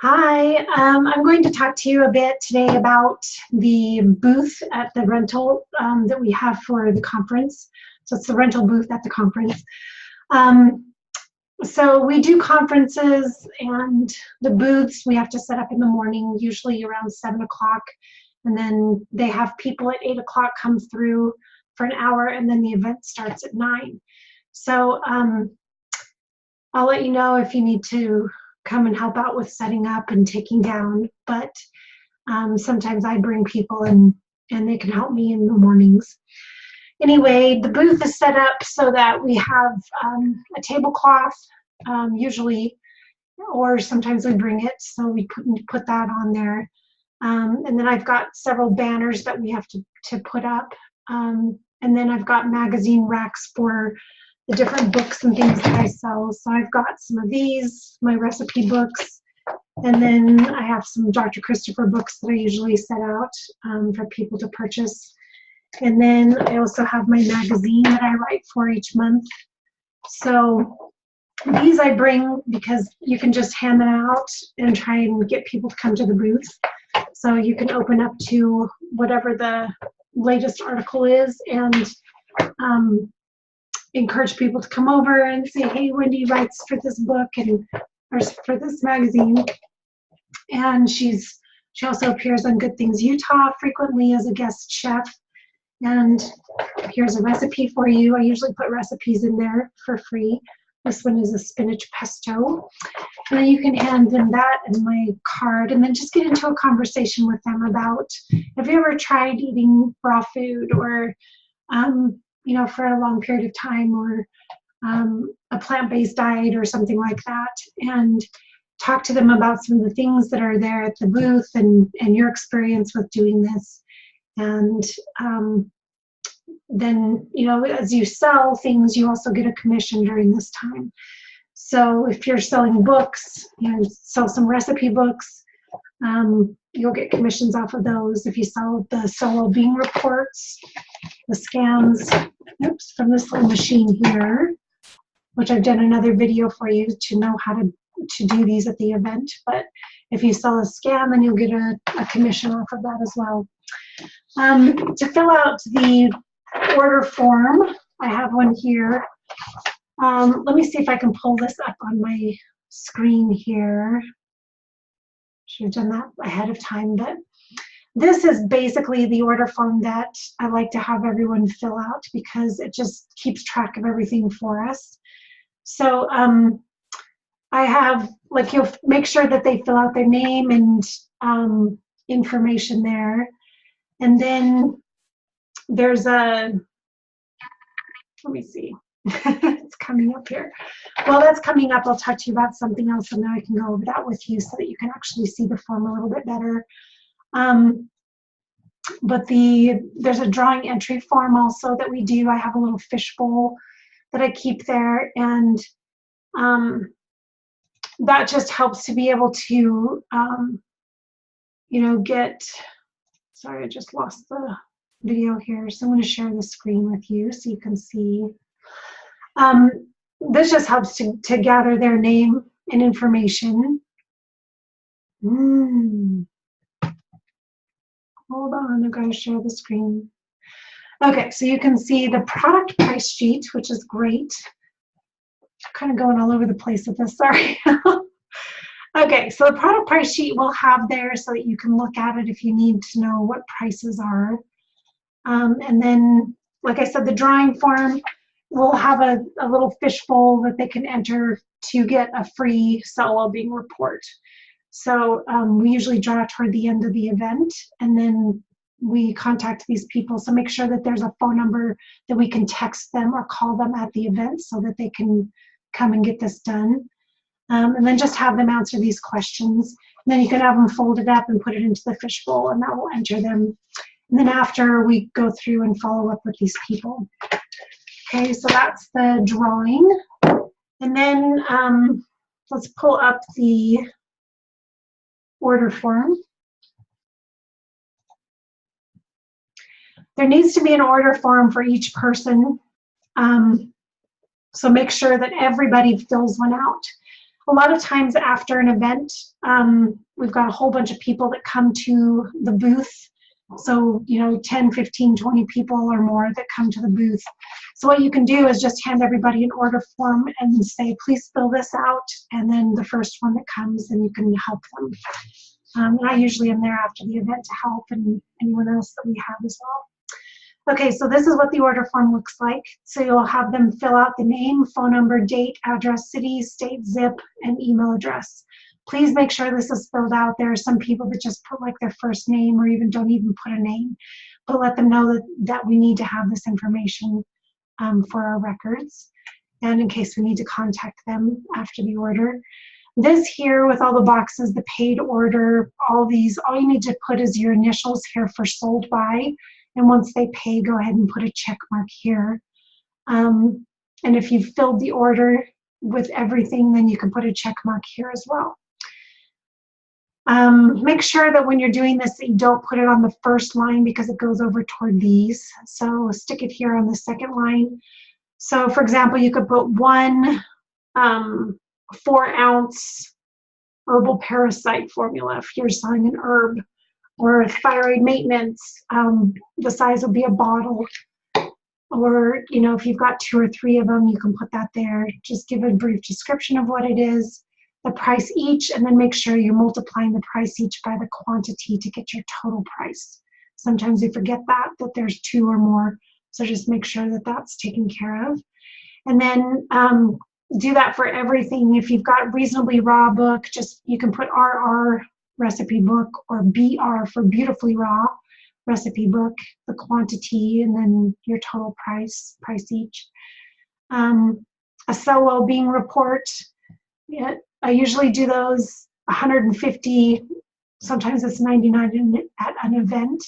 Hi, I'm going to talk to you a bit today about the booth at the rental that we have for the conference. So it's the rental booth at the conference. Um, so we do conferences, and the booths we have to set up in the morning, usually around 7 o'clock. And then they have people at 8 o'clock come through for an hour, and then the event starts at 9. So I'll let you know if you need to come and help out with setting up and taking down, but sometimes I bring people and they can help me in the mornings. Anyway, the booth is set up so that we have a tablecloth, usually, or sometimes we bring it, so we put that on there. And then I've got several banners that we have to put up. And then I've got magazine racks for the different books and things that I sell. So I've got some of these, my recipe books, and then I have some Dr. Christopher books that I usually set out for people to purchase. And then I also have my magazine that I write for each month. So these I bring because you can just hand them out and try and get people to come to the booth. So you can open up to whatever the latest article is and encourage people to come over and say, hey, Wendy writes for this book and or for this magazine. And she also appears on Good Things Utah frequently as a guest chef. And here's a recipe for you. I usually put recipes in there for free. This one is a spinach pesto. And then you can hand them that and my card and then just get into a conversation with them about, have you ever tried eating raw food or for a long period of time, or a plant-based diet or something like that, and talk to them about some of the things that are there at the booth and your experience with doing this. And then, as you sell things, you also get a commission during this time. So if you're selling books, sell some recipe books, you'll get commissions off of those. If you sell the solo bean reports, the scans, from this little machine here, which I've done another video for you to know how to do these at the event. But if you sell a scan, then you'll get a commission off of that as well. To fill out the order form, I have one here. Let me see if I can pull this up on my screen here. Should have done that ahead of time, but this is basically the order form that I like to have everyone fill out because it just keeps track of everything for us. So I have, you'll make sure that they fill out their name and information there. And then there's let me see, it's coming up here. Well, that's coming up. I'll talk to you about something else, and now I can go over that with you so that you can actually see the form a little bit better. But there's a drawing entry form also that we do. I have a little fishbowl that I keep there, and that just helps to be able to, sorry, I just lost the video here. So I'm going to share the screen with you so you can see. This just helps to gather their name and information. Hold on, I'm going to share the screen. Okay, so you can see the product price sheet, which is great. I'm kind of going all over the place with this, sorry. Okay, so the product price sheet we'll have there so that you can look at it if you need to know what prices are. And then, like I said, the drawing form, we'll have a little fishbowl that they can enter to get a free solo bean report. So we usually draw toward the end of the event, and then we contact these people. So make sure that there's a phone number that we can text them or call them at the event so that they can come and get this done. And then just have them answer these questions. And then you can have them fold it up and put it into the fishbowl, and that will enter them. And then after, we go through and follow up with these people. Okay, so that's the drawing. And then let's pull up the order form. There needs to be an order form for each person. So make sure that everybody fills one out. A lot of times after an event, we've got a whole bunch of people that come to the booth. So, 10, 15, 20 people or more that come to the booth. So what you can do is just hand everybody an order form and say, please fill this out. And then the first one that comes, then you can help them. And I usually am there after the event to help, and anyone else that we have as well. Okay, so this is what the order form looks like. So you'll have them fill out the name, phone number, date, address, city, state, zip, and email address. Please make sure this is filled out. There are some people that just put like their first name or even don't even put a name, but let them know that we need to have this information for our records and in case we need to contact them after the order. This here with all the boxes, the paid order, all you need to put is your initials here for sold by. And once they pay, go ahead and put a check mark here. And if you've filled the order with everything, then you can put a check mark here as well. Make sure that when you're doing this, that you don't put it on the first line because it goes over toward these. So stick it here on the second line. So for example, you could put 1 4-ounce herbal parasite formula if you're selling an herb, or thyroid maintenance, the size will be a bottle. Or, if you've got 2 or 3 of them, you can put that there. Just give a brief description of what it is, the price each, and then make sure you're multiplying the price each by the quantity to get your total price. Sometimes you forget that there's 2 or more, so just make sure that that's taken care of. And then do that for everything. If you've got reasonably raw book, you can put RR recipe book or BR for beautifully raw recipe book, the quantity, and then your total price each. A cell well-being report. Yeah, I usually do those 150, sometimes it's 99 at an event.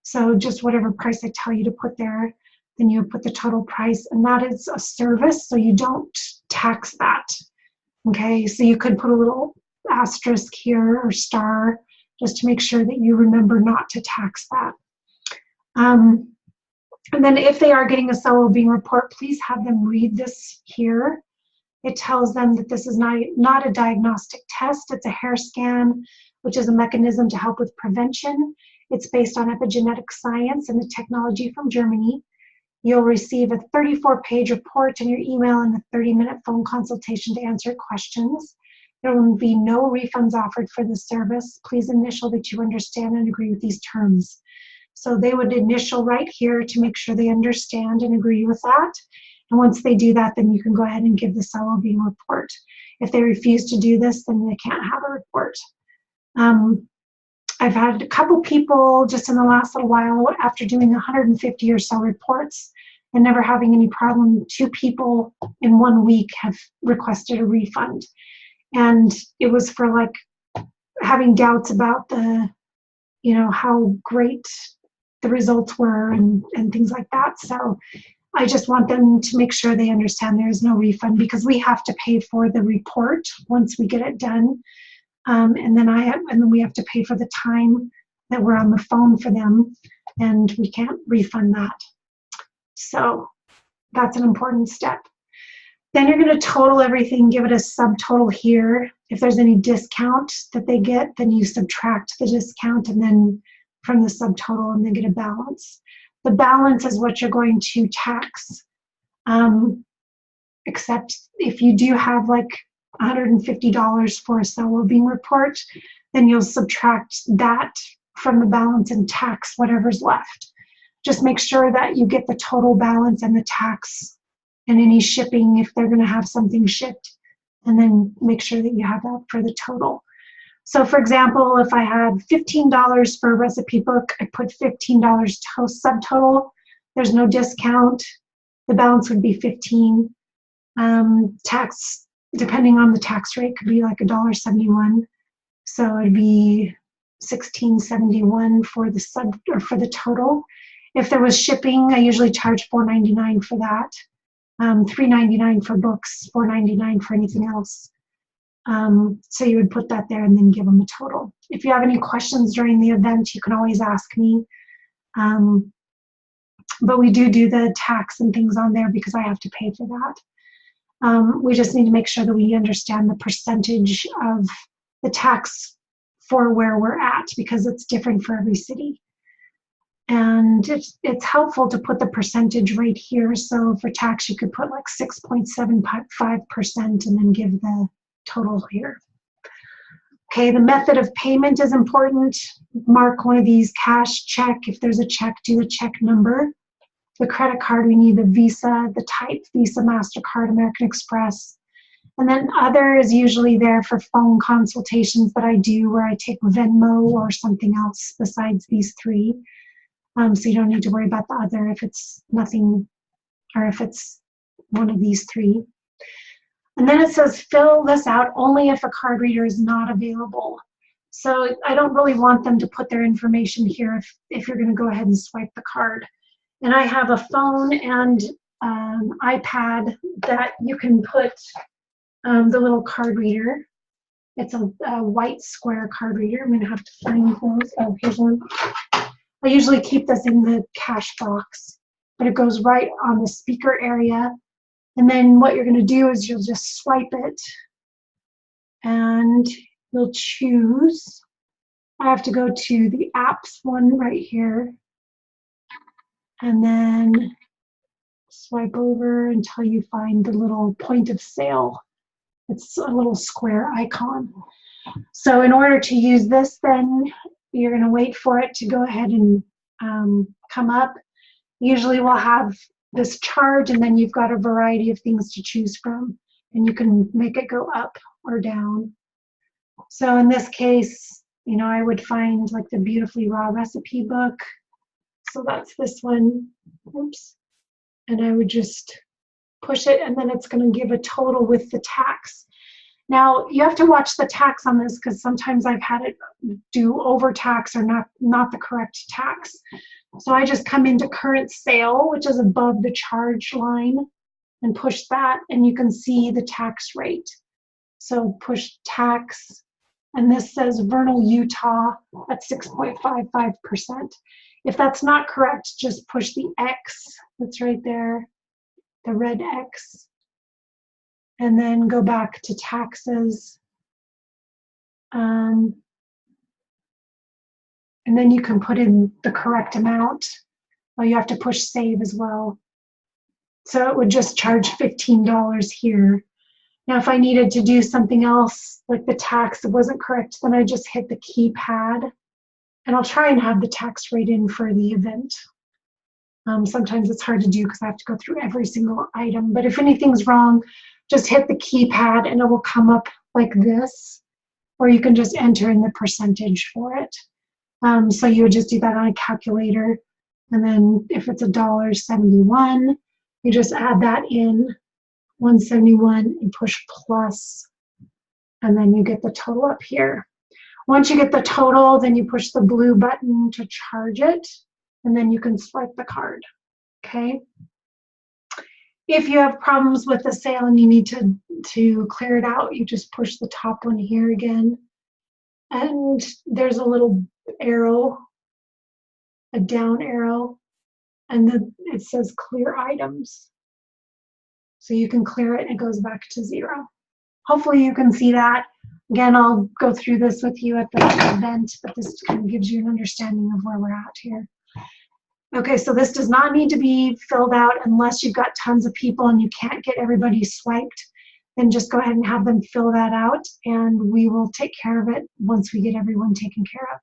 So just whatever price I tell you to put there, then you put the total price, and that is a service, so you don't tax that. Okay, so you could put a little asterisk here or star just to make sure that you remember not to tax that. And then if they are getting a cell well-being report, please have them read this here. It tells them that this is not a diagnostic test, it's a hair scan, which is a mechanism to help with prevention. It's based on epigenetic science and the technology from Germany. You'll receive a 34-page report in your email and a 30-minute phone consultation to answer questions. There will be no refunds offered for this service. Please initial that you understand and agree with these terms. So they would initial right here to make sure they understand and agree with that. And once they do that, then you can go ahead and give the cell well-being report. If they refuse to do this, then they can't have a report. I've had a couple people just in the last little while, after doing 150 or so reports and never having any problem, 2 people in 1 week have requested a refund. And it was for like having doubts about how great the results were and things like that. So I just want them to make sure they understand there is no refund, because we have to pay for the report once we get it done. And then we have to pay for the time that we're on the phone for them, and we can't refund that. So that's an important step. Then you're going to total everything, give it a subtotal here. If there's any discount that they get, then you subtract the discount and then from the subtotal, and then get a balance. The balance is what you're going to tax, except if you do have like $150 for a cell well-being report, then you'll subtract that from the balance and tax whatever's left. Just make sure that you get the total balance and the tax and any shipping if they're going to have something shipped, and then make sure that you have that for the total. So for example, if I had $15 for a recipe book, I put $15 subtotal. There's no discount. The balance would be $15. Tax, depending on the tax rate, could be like $1.71. So it'd be $16.71 for the total. If there was shipping, I usually charge $4.99 for that. $3.99 for books, $4.99 for anything else. So you would put that there and then give them a total. If you have any questions during the event, you can always ask me. But we do the tax and things on there because I have to pay for that. We just need to make sure that we understand the percentage of the tax for where we're at, because it's different for every city. And it's helpful to put the percentage right here. So for tax, you could put like 6.75% and then give the total here. Okay, the method of payment is important. Mark one of these: cash, check. If there's a check, do the check number. The credit card, we need the Visa, the type, Visa, MasterCard, American Express. And then other is usually there for phone consultations that I do, where I take Venmo or something else besides these three. So you don't need to worry about the other if it's nothing, or if it's one of these three. And then it says fill this out only if a card reader is not available. So I don't really want them to put their information here if you're going to go ahead and swipe the card. And I have a phone and iPad that you can put the little card reader. It's a white square card reader. I'm going to have to find those. Oh, here's one. I usually keep this in the cash box, but it goes right on the speaker area. And then what you're going to do is you'll just swipe it and you'll choose. I have to go to the apps one right here and then swipe over until you find the little point of sale. It's a little square icon. So in order to use this, then you're going to wait for it to go ahead and come up. Usually we'll have this charge, and then you've got a variety of things to choose from, and you can make it go up or down. So in this case, you know, I would find like the Beautifully Raw recipe book. So that's this one. Oops. And I would just push it, and then it's going to give a total with the tax. Now you have to watch the tax on this, because sometimes I've had it do overtax or not the correct tax. So I just come into current sale, which is above the charge line, and push that, and you can see the tax rate. So push tax, and this says Vernal, Utah at 6.55%. If that's not correct, just push the X that's right there, the red X, and then go back to taxes. And then you can put in the correct amount. Well, you have to push save as well. So it would just charge $15 here. Now, if I needed to do something else, like the tax, it wasn't correct, then I just hit the keypad, and I'll try and have the tax rate in for the event. Sometimes it's hard to do because I have to go through every single item, but if anything's wrong, just hit the keypad and it will come up like this, or you can just enter in the percentage for it. So you would just do that on a calculator, and then if it's $1.71, you just add that in, 171, and push plus, and then you get the total up here. Once you get the total, then you push the blue button to charge it, and then you can swipe the card. Okay. If you have problems with the sale and you need to clear it out, you just push the top one here again, and there's a little arrow, a down arrow, and then it says clear items. So you can clear it and it goes back to 0. Hopefully you can see that. Again, I'll go through this with you at the event, but this kind of gives you an understanding of where we're at here. Okay, so this does not need to be filled out unless you've got tons of people and you can't get everybody swiped. Then just go ahead and have them fill that out, and we will take care of it once we get everyone taken care of.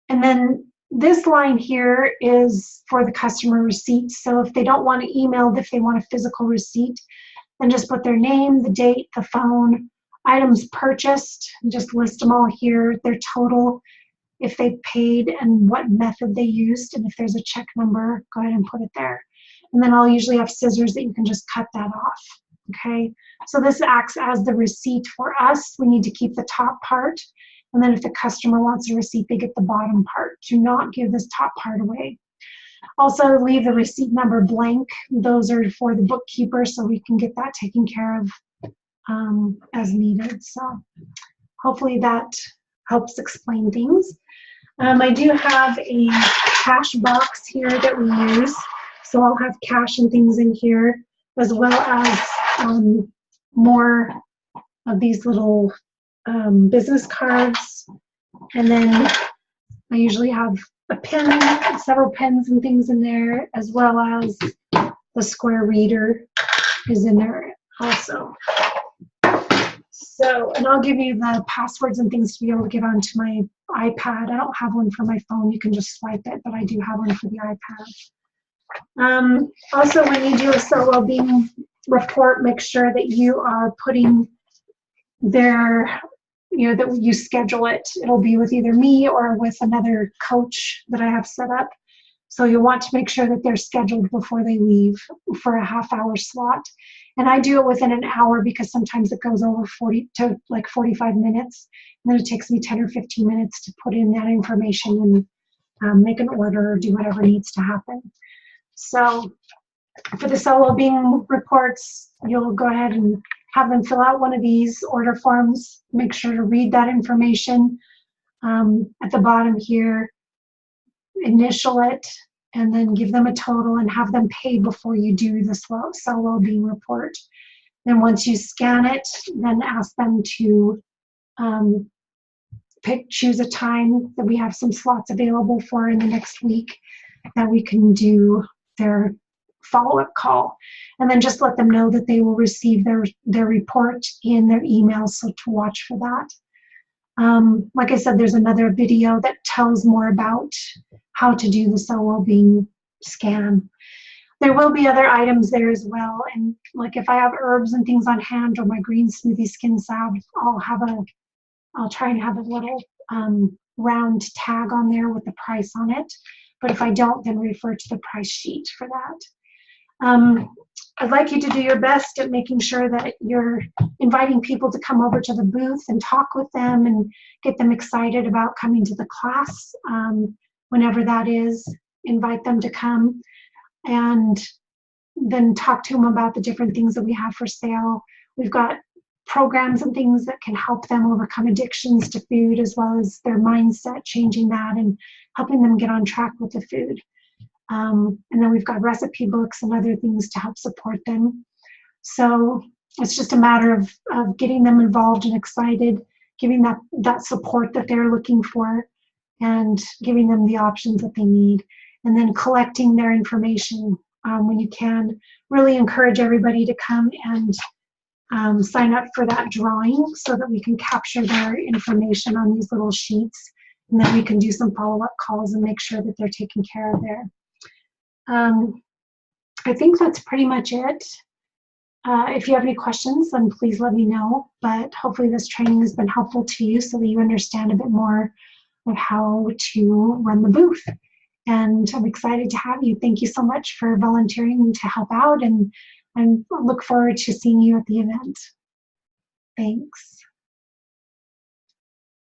And then this line here is for the customer receipt. So if they don't want to email, if they want a physical receipt, then just put their name, the date, the phone, items purchased, and just list them all here, their total, if they paid and what method they used, and if there's a check number, go ahead and put it there. And then I'll usually have scissors that you can just cut that off. Okay, so this acts as the receipt for us. We need to keep the top part, and then if the customer wants a receipt, they get the bottom part. Do not give this top part away. Also, leave the receipt number blank. Those are for the bookkeeper, so we can get that taken care of as needed. So hopefully that helps explain things. I do have a cash box here that we use, so I'll have cash and things in here. as well as more of these little business cards. And then I usually have a pen, several pens and things in there, as well as the square reader is in there also. So, and I'll give you the passwords and things to be able to get onto my iPad. I don't have one for my phone. You can just swipe it, but I do have one for the iPad. Also, when you do a cell well-being report, make sure that you are putting their, that you schedule it. It'll be with either me or with another coach that I have set up. So you'll want to make sure that they're scheduled before they leave for a half-hour slot. And I do it within an hour because sometimes it goes over 40 to like 45 minutes. And then it takes me 10 or 15 minutes to put in that information and make an order or do whatever needs to happen. So for the cell well-being reports, you'll go ahead and have them fill out one of these order forms. Make sure to read that information at the bottom here, initial it, and then give them a total and have them pay before you do the cell well-being report. Then once you scan it, then ask them to choose a time that we have some slots available for in the next week that we can do their follow-up call. And then just let them know that they will receive their report in their email, so to watch for that. Like I said, there's another video that tells more about how to do the cell well-being scan. There will be other items there as well, and like if I have herbs and things on hand or my green smoothie skin salve, I'll try and have a little round tag on there with the price on it. But if I don't, then refer to the price sheet for that. I'd like you to do your best at making sure that you're inviting people to come over to the booth and talk with them and get them excited about coming to the class. Whenever that is, invite them to come and then talk to them about the different things that we have for sale. We've got programs and things that can help them overcome addictions to food, as well as their mindset, changing that and helping them get on track with the food. And then we've got recipe books and other things to help support them. So it's just a matter of getting them involved and excited, giving that support that they're looking for, and giving them the options that they need, and then collecting their information when you can. Really encourage everybody to come and sign up for that drawing so that we can capture their information on these little sheets, and then we can do some follow-up calls and make sure that they're taken care of there. I think that's pretty much it. If you have any questions, then please let me know, but hopefully this training has been helpful to you so that you understand a bit more of how to run the booth. And I'm excited to have you. Thank you so much for volunteering to help out, and I look forward to seeing you at the event. Thanks.